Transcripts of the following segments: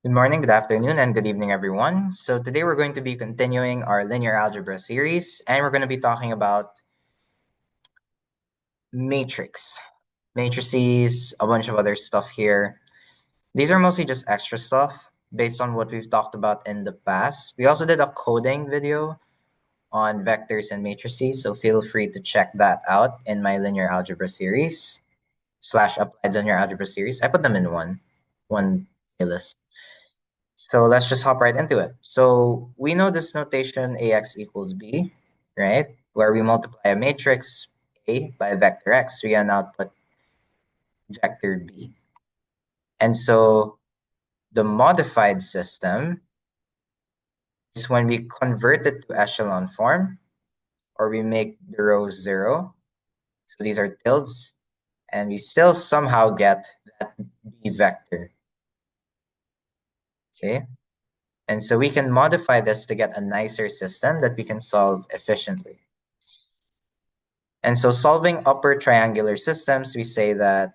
Good morning, good afternoon, and good evening, everyone. So today we're going to be continuing our linear algebra series, and we're going to be talking about matrices, a bunch of other stuff here. These are mostly just extra stuff based on what we've talked about in the past. We also did a coding video on vectors and matrices, so feel free to check that out in my linear algebra series slash applied linear algebra series. I put them in one playlist. So let's just hop right into it. So we know this notation AX equals B, right? Where we multiply a matrix A by vector X, we get an output vector B. And so the modified system is when we convert it to echelon form, or we make the rows 0. So these are tildes, and we still somehow get that B vector. Okay? And so we can modify this to get a nicer system that we can solve efficiently. And so solving upper triangular systems, we say that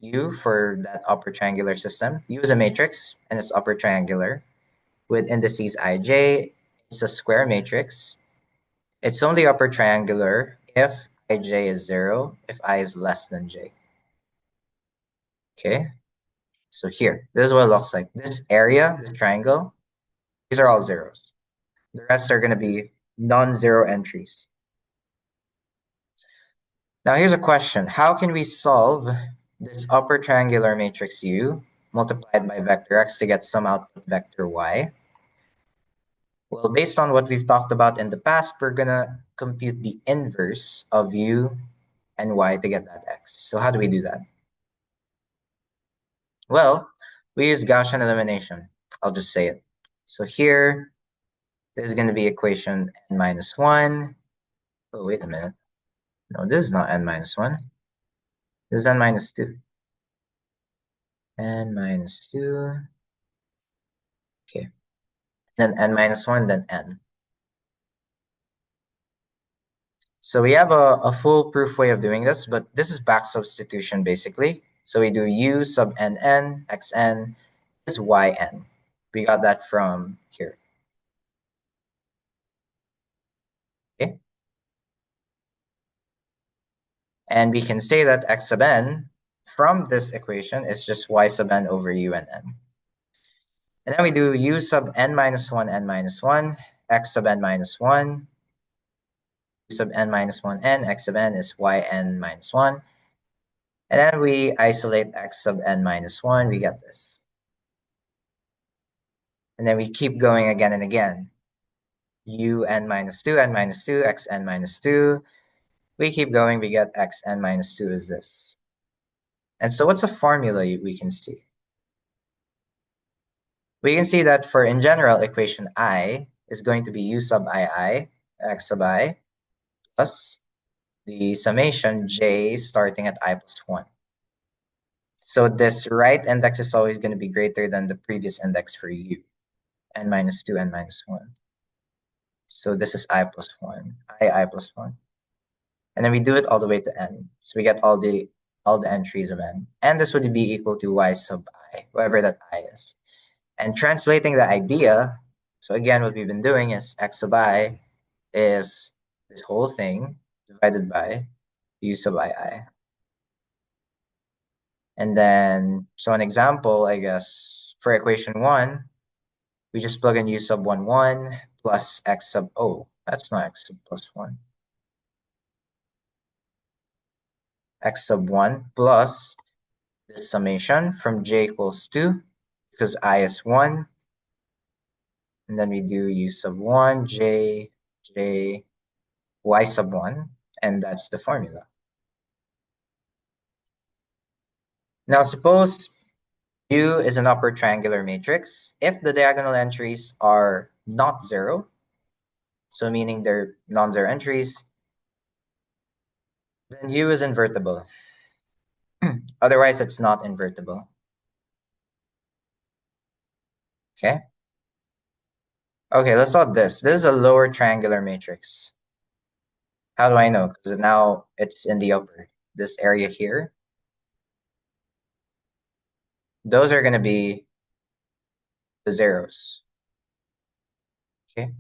U for that upper triangular system, U is a matrix and it's upper triangular with indices ij. It's a square matrix. It's only upper triangular if ij is 0, if I is less than j. Okay, so here, this is what it looks like. This area, the triangle, these are all zeros. The rest are going to be non-zero entries. Now here's a question. How can we solve this upper triangular matrix U multiplied by vector X to get some output vector Y? Well, based on what we've talked about in the past, we're going to compute the inverse of U and Y to get that X. So how do we do that? Well, we use Gaussian elimination. I'll just say it. So here, there's going to be equation n minus 1. Oh, wait a minute. No, this is not n minus 1. This is n minus 2. N minus 2. Okay. Then n minus 1, then n. So we have a foolproof way of doing this, but this is back substitution basically. So we do u sub nn xn is yn. We got that from here. Okay. And we can say that x sub n from this equation is just y sub n over u and n. And then we do u sub n minus 1, x sub n minus 1, u sub n minus 1, n, x sub n is yn minus 1. And then we isolate x sub n minus 1, we get this. And then we keep going again and again. Un minus 2, xn minus 2. We keep going, we get xn minus 2 is this. And so what's a formula we can see? We can see that for, in general, equation I is going to be u sub ii, x sub I, plus the summation j starting at I plus 1. So this right index is always going to be greater than the previous index for u, n minus 2, n minus 1. So this is I plus 1, I plus 1. And then we do it all the way to n. So we get all the entries of n. And this would be equal to y sub I, whatever that I is. And translating the idea, so again, what we've been doing is x sub I is this whole thing divided by u sub ii. And then, so an example, I guess, for equation 1, we just plug in u sub 1, 1 plus x sub, oh, that's not x sub plus 1. X sub 1 plus the summation from j equals 2, because I is 1. And then we do u sub 1, j, y sub 1, and that's the formula. Now suppose U is an upper triangular matrix. If the diagonal entries are not 0, so meaning they're non-zero entries, then U is invertible. Otherwise, it's not invertible. Okay? Okay, let's solve this. This is a lower triangular matrix. How do I know? Because now it's in the upper, this area here. Those are going to be the zeros. Okay.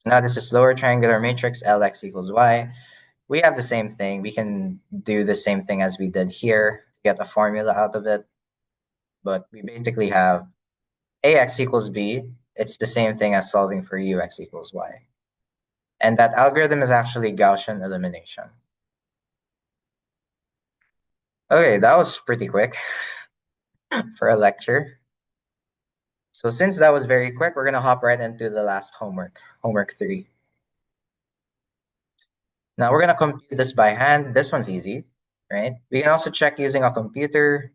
Now this is lower triangular matrix Lx equals y. We have the same thing. We can do the same thing as we did here to get a formula out of it. But we basically have ax equals b. It's the same thing as solving for ux equals y. And that algorithm is actually Gaussian elimination. Okay, that was pretty quick for a lecture. So since that was very quick, we're going to hop right into the last homework, homework 3. Now we're going to compute this by hand. This one's easy, right? We can also check using a computer,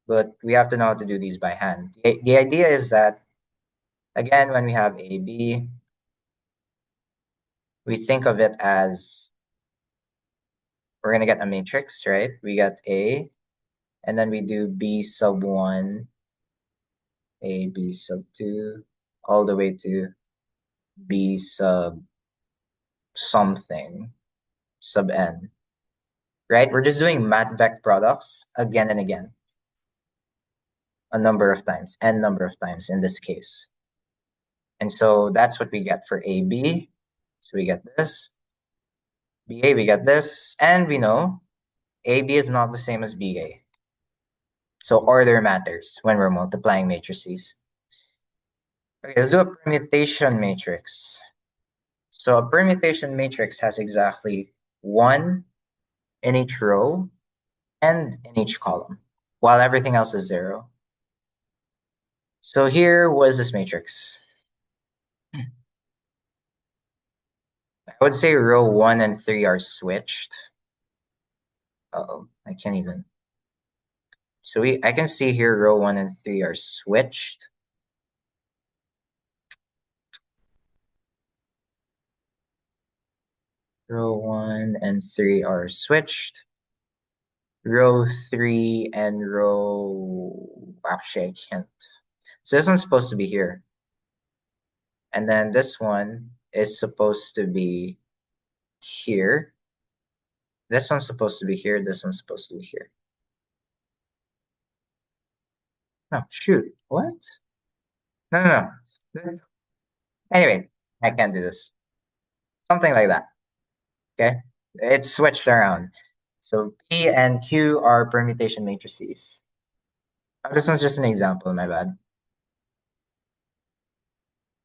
but we have to know how to do these by hand. The idea is that, again, when we have A, B, we think of it as we're going to get a matrix, right? We get A, and then we do B sub 1, A, B sub 2, all the way to B sub something, sub n, right? We're just doing mat vec products again and again, a number of times, n number of times in this case. And so that's what we get for AB. So we get this. BA, we get this. And we know AB is not the same as BA. So order matters when we're multiplying matrices. Okay, let's do a permutation matrix. So a permutation matrix has exactly 1 in each row and in each column, while everything else is 0. So here was this matrix. I would say row 1 and 3 are switched. Uh-oh, I can't even. So I can see here row 1 and 3 are switched. Row 1 and 3 are switched. Row 3 and row... Actually, I can't. So this one's supposed to be here. And then this one is supposed to be here. This one's supposed to be here. This one's supposed to be here. No, shoot. What? No, no, no. Anyway, I can't do this. Something like that. Okay? It's switched around. So P and Q are permutation matrices. This one's just an example, my bad.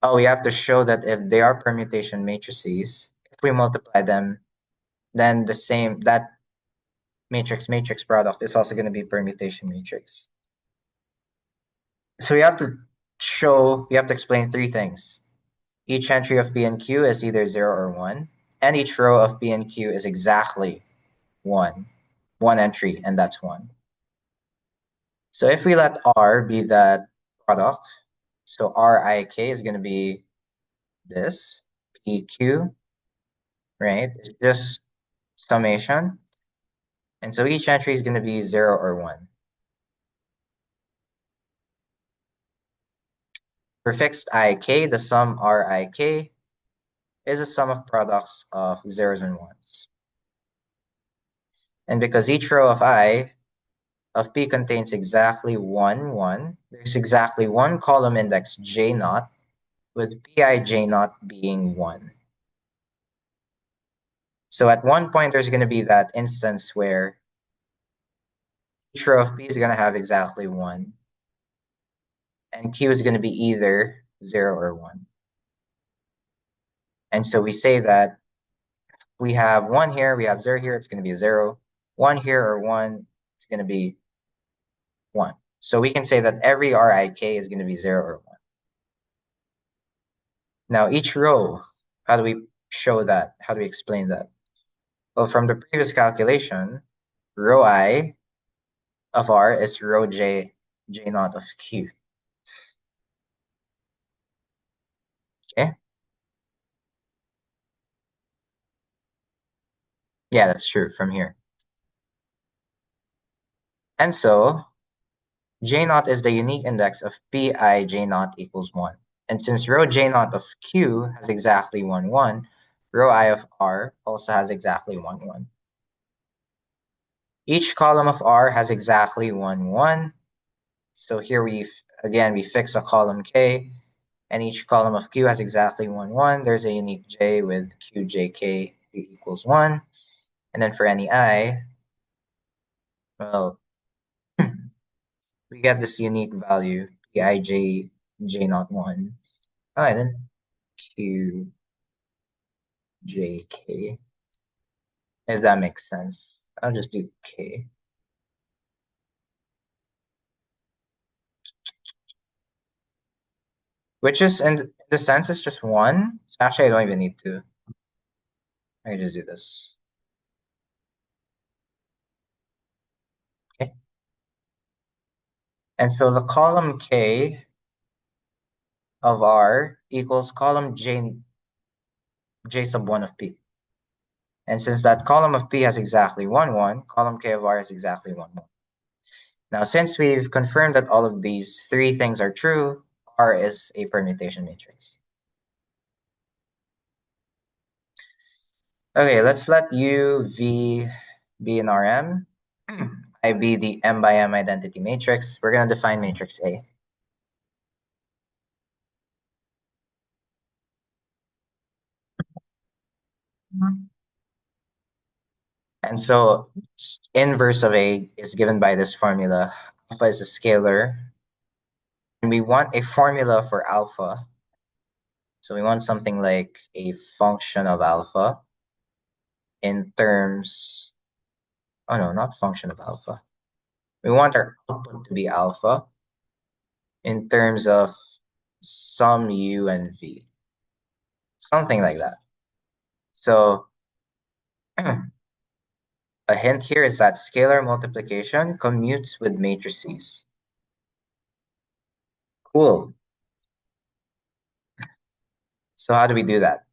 Oh, we have to show that if they are permutation matrices, if we multiply them, then that matrix product is also going to be permutation matrix. So we have to explain 3 things. Each entry of P and Q is either 0 or 1, and each row of P and Q is exactly 1. One entry, and that's 1. So if we let R be that product, so Rik is going to be this, PQ, right? It's just summation. And so each entry is going to be 0 or 1. For fixed Ik, the sum Rik is a sum of products of zeros and ones. And because each row of P contains exactly 1, 1, there's exactly one column index J naught, with Pi J naught being 1. So at one point, there's going to be that instance where each row of P is going to have exactly 1. And Q is going to be either 0 or 1. And so we say that we have 1 here, we have 0 here, it's going to be a 0. 1 here or 1, it's going to be 1. So we can say that every Rik is going to be 0 or 1. Now each row, how do we show that? How do we explain that? Well, from the previous calculation, row I of R is row J naught of Q. Okay? Yeah, that's true from here. And so J naught is the unique index of Pi J naught equals 1. And since row J naught of Q has exactly 1, 1, row I of R also has exactly 1, 1. Each column of R has exactly 1, 1. So here Again, we fix a column K, and each column of Q has exactly 1, 1. There's a unique J with QJK equals 1. And then for any I, well, we get this unique value, Pij J not 1. All right, then QJK, if that makes sense. I'll just do K. Which is, in the sense, it's just 1. So actually, I don't even need to. I can just do this. Okay. And so the column K of R equals column J sub 1 of P. And since that column of P has exactly 1, 1, column K of R is exactly 1, 1. Now, since we've confirmed that all of these three things are true, R is a permutation matrix. Okay, let's let U, V be an RM. I be the M by M identity matrix. We're going to define matrix A. And so inverse of A is given by this formula. Alpha is a scalar. And we want a formula for alpha. So we want something like a function of alpha in terms, oh no, not function of alpha. We want our output to be alpha in terms of some U and V. Something like that. So a hint here is that scalar multiplication commutes with matrices. Cool. So how do we do that?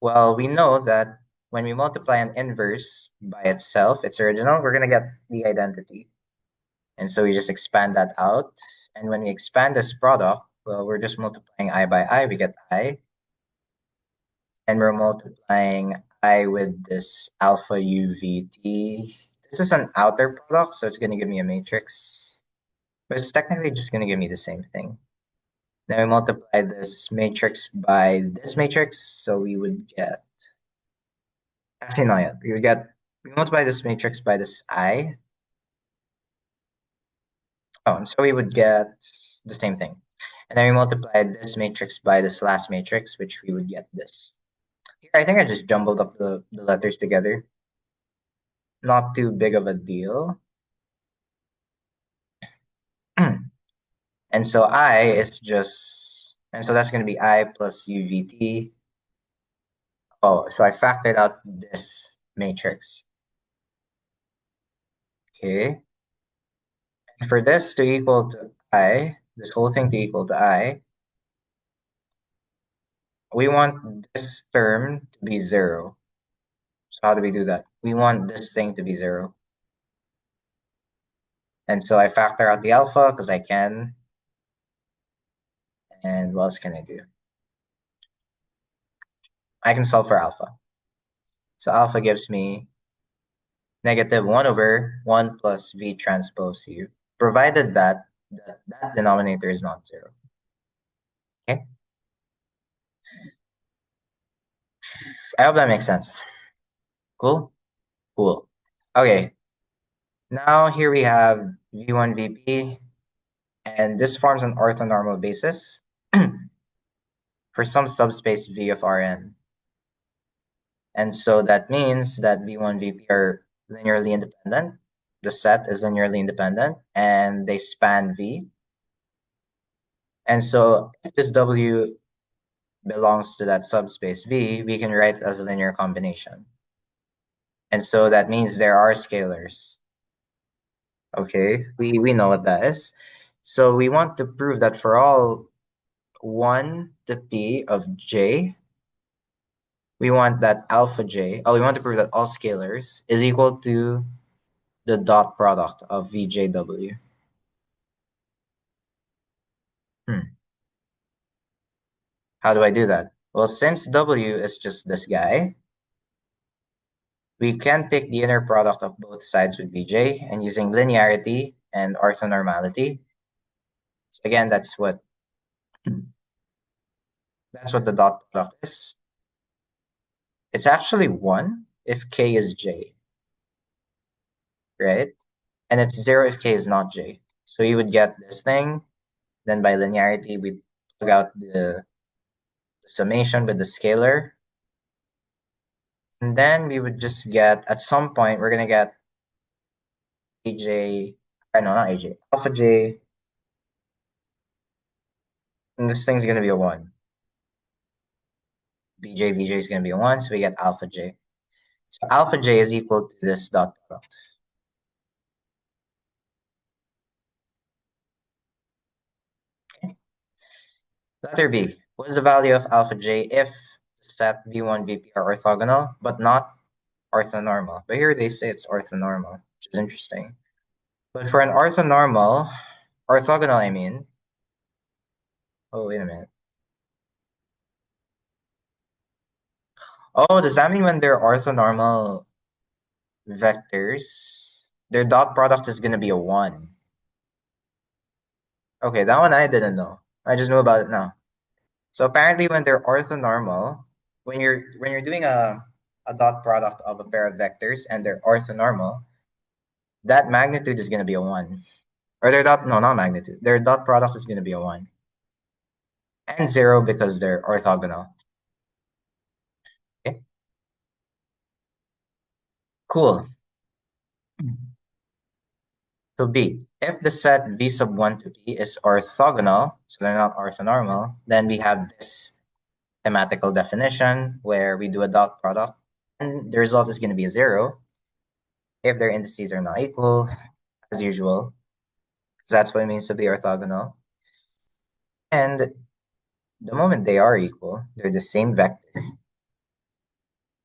Well, we know that when we multiply an inverse by itself, its original, we're going to get the identity. And so we just expand that out. And when we expand this product, well, we're just multiplying I by I, we get I. And we're multiplying I with this alpha UVT. This is an outer product, so it's going to give me a matrix. But it's technically just going to give me the same thing. Then we multiply this matrix by this matrix, so we would get, actually not yet, we multiply this matrix by this I. Oh, and so we would get the same thing. And then we multiply this matrix by this last matrix, which we would get this. Here, I think I just jumbled up the letters together. Not too big of a deal. And so I is just, and so that's going to be I plus UVT. Oh, so I factored out this matrix. Okay. And for this to equal to I, this whole thing to equal to I, we want this term to be 0. So how do we do that? We want this thing to be 0. And so I factor out the alpha because I can. And what else can I do? I can solve for alpha. So alpha gives me negative 1 over 1 plus V transpose U, provided that that denominator is not 0. Okay? I hope that makes sense. Cool? Cool. Okay. Now here we have V1 VP, and this forms an orthonormal basis for some subspace V of Rn. And so that means that V1 VP are linearly independent. The set is linearly independent, and they span V. And so if this W belongs to that subspace V, we can write it as a linear combination. And so that means there are scalars. Okay, we know what that is. So we want to prove that for all 1 to P of J, we want that alpha J, we want to prove that all scalars is equal to the dot product of VJW. How do I do that? Well, since W is just this guy, we can take the inner product of both sides with VJ, and using linearity and orthonormality, So again, that's what the dot product is. It's actually 1 if k is j, right? And it's 0 if k is not j. So you would get this thing. Then by linearity, we plug out the summation with the scalar. And then we would just get, at some point, we're going to get AJ, no, not AJ, alpha j, and this thing's going to be a 1. Vj is going to be a 1, so we get alpha j. So alpha j is equal to this dot product. Okay. Letter B, what is the value of alpha j if the set V1, Vp are orthogonal, but not orthonormal? But here they say it's orthonormal, which is interesting. But for an orthogonal, I mean, oh, wait a minute. Oh, does that mean when they're orthonormal vectors, their dot product is going to be a 1? Okay, that one I didn't know. I just know about it now. So apparently when they're orthonormal, when you're doing a dot product of a pair of vectors and they're orthonormal, that magnitude is going to be a 1. Or their dot, no, not magnitude. Their dot product is going to be a 1. And 0 because they're orthogonal. Okay, cool. So B, if the set V sub 1 to B is orthogonal, so they're not orthonormal, then we have this thematical definition where we do a dot product and the result is going to be a 0 if their indices are not equal, as usual, because that's what it means to be orthogonal. And the moment they are equal, they're the same vector.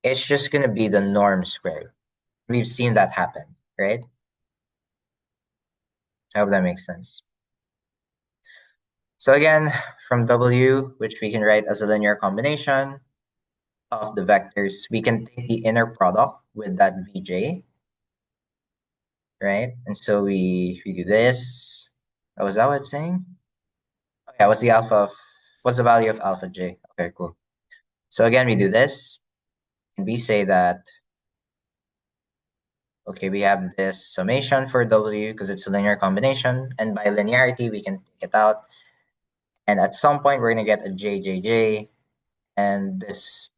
It's just going to be the norm squared. We've seen that happen, right? I hope that makes sense. So again, from W, which we can write as a linear combination of the vectors, we can take the inner product with that Vj, right? And so we do this. Oh, is that what it's saying? Oh, yeah, what's the value of alpha j? Okay, cool. So again, we do this, and we say that, okay, we have this summation for W because it's a linear combination, and by linearity, we can take it out. And at some point, we're gonna get a jjj, and this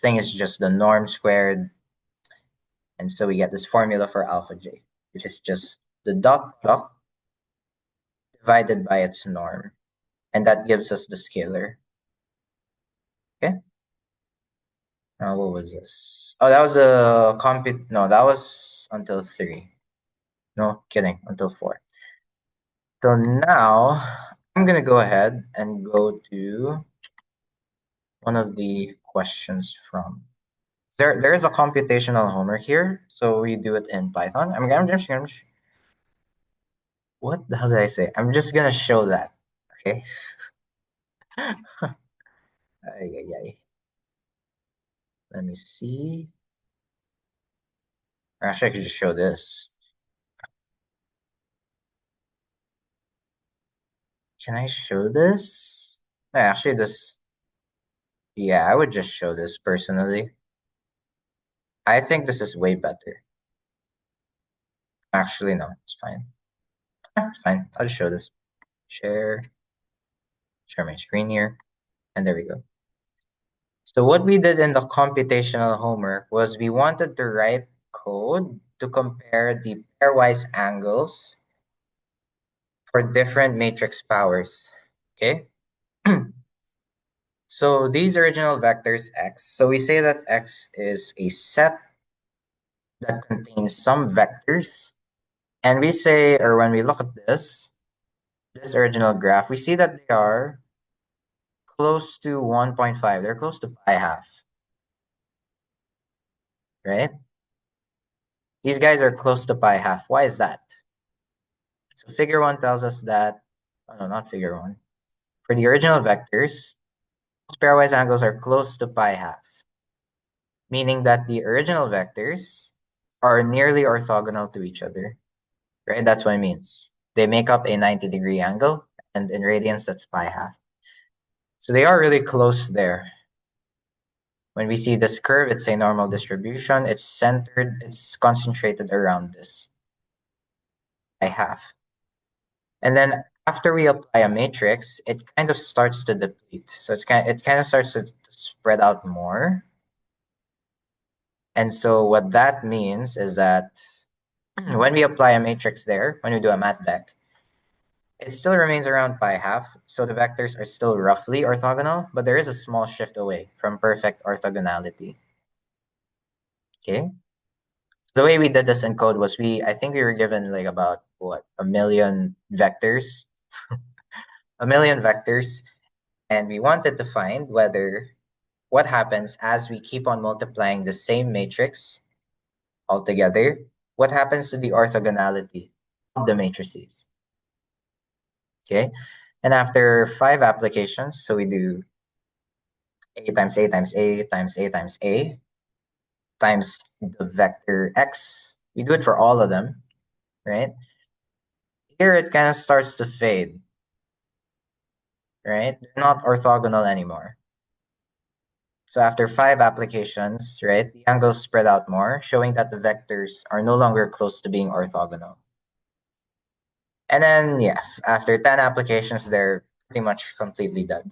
thing is just the norm squared, and so we get this formula for alpha j, which is just the dot product divided by its norm, and that gives us the scalar. Okay. Now what was this? Oh, that was a compute. No, that was until 3. No, kidding, until 4. So now I'm gonna go ahead and go to one of the questions from there is a computational homework here, so we do it in Python. What the hell did I say? I'm just gonna show that. Okay. Ay, ay, ay. Let me see. Or actually, I could just show this. Can I show this? Actually, this. Yeah, I would just show this personally. I think this is way better. Actually, no, it's fine. It's fine. I'll just show this. Share my screen here, and there we go. So what we did in the computational homework was we wanted to write code to compare the pairwise angles for different matrix powers. Okay. So these original vectors x. So we say that x is a set that contains some vectors. And we say, or when we look at this original graph, we see that they are close to 1.5. They're close to pi half, right? These guys are close to pi half. Why is that? So figure 1 tells us that, oh no, not figure 1. For the original vectors, pairwise angles are close to pi half, meaning that the original vectors are nearly orthogonal to each other, right? That's what it means. They make up a 90-degree angle. and in radians, that's pi half. So they are really close there. When we see this curve, it's a normal distribution. It's centered, it's concentrated around this pi half. And then after we apply a matrix, it kind of starts to deplete. So it kind of starts to spread out more. And so what that means is that when we apply a matrix there, when we do a mat vec, it still remains around pi half. So the vectors are still roughly orthogonal, but there is a small shift away from perfect orthogonality. Okay. The way we did this in code was I think we were given like about what, a million vectors, a million vectors, and we wanted to find what happens as we keep on multiplying the same matrix altogether. What happens to the orthogonality of the matrices? Okay, and after 5 applications, so we do a times a times a times a times a times the vector x. We do it for all of them, right? Here it kind of starts to fade, right? They're not orthogonal anymore. So after 5 applications, right, the angles spread out more, showing that the vectors are no longer close to being orthogonal. And then, yeah, after 10 applications, they're pretty much completely dead.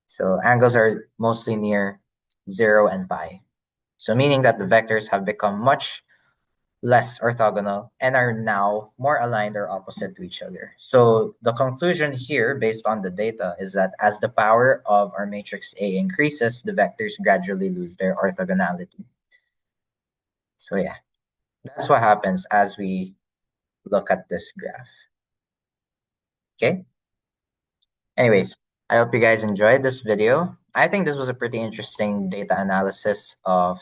So angles are mostly near 0 and pi. So meaning that the vectors have become much less orthogonal and are now more aligned or opposite to each other. So the conclusion here, based on the data, is that as the power of our matrix A increases, the vectors gradually lose their orthogonality. So yeah, that's what happens as we look at this graph. Okay. Anyways, I hope you guys enjoyed this video. I think this was a pretty interesting data analysis of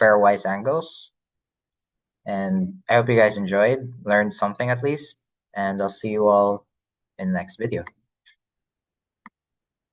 pairwise angles. And I hope you guys enjoyed, learned something at least, and I'll see you all in the next video.